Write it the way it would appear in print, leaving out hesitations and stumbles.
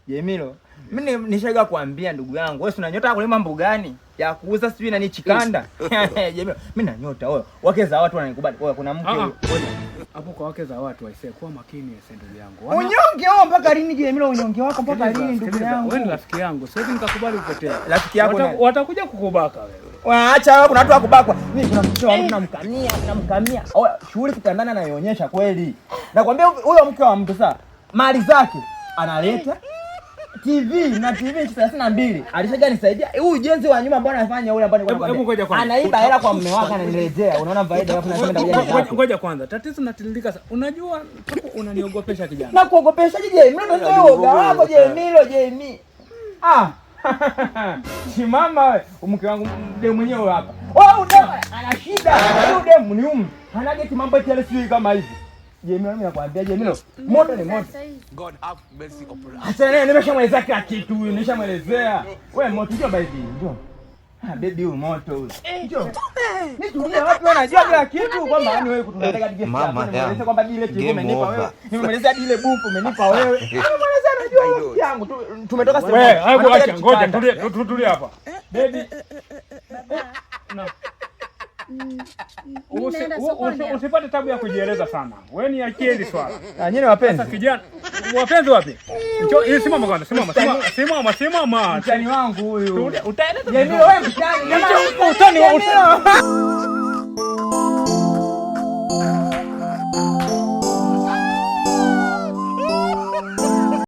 Jemilo, mimi nishaga kuambia ndugu yangu, wewe una nyota kulima mbugani ya kuuza sijui nani chikanda. Jemilo, mimi na nyota wewe. Wake za watu wananikubali. Wewe kuna mke hapo kwa wake za watu waisee, kuwa makini ndugu yangu. Unyonge wao mpaka lini Jemilo? Unyonge wako mpaka lini ndugu yangu? Wewe ni rafiki yangu. Siwezi nikakubali upotee. Rafiki yako watakuja kukubaka wewe. Waacha wewe, kuna watu wakubakwa. Mimi kuna mke wa mtu namkamia. Shughuli kitandana naionyesha kweli. Nakwambia huyo mke wa mtu sasa mali zake analeta TV na TV 32. Alishaga nisaidia. Huyu ujenzi wa nyumba mbona anafanya yule ambao anaiba hela kwa mume wake ananiletea. Unaona faida hapo nasema ngoja kwanza. Tatizo natililika sasa. Unajua hapo unaniogopesha kijana. Na kuogopesha je? Mimi ndio wewe uoga wako Jemilo. Simama wewe, mke wangu ndio mwenyewe hapa. Wewe ana shida. Huyu ni hana geti mambo yale sio kama hivi. Jemilo, mimi nakwambia Jemilo, moto ni moto. God have mercy upon us. Sasa nimeshamwelezea kila kitu huyu, nimeshamwelezea. Wewe moto njoo baby, njoo. Baby huyu moto huyu. Njoo. Nitulia watu wanajua kila kitu kwamba yani wewe kutunataka dige. Nimemwelezea kwamba dile TV umenipa wewe. Nimemwelezea dile bufu umenipa wewe. Nimemwelezea najua yangu tumetoka sema. Wewe, hapo acha ngoja tulia hapa. Baby. No. Usipate tabu ya kujieleza sana. Wewe ni akili swala. Nyinyi wapenzi. Sasa kijana, wapenzi wapi? Njoo simama kwanza, simama. Mtani wangu huyu. Utaeleza. Jemilo wewe mtani. Utani.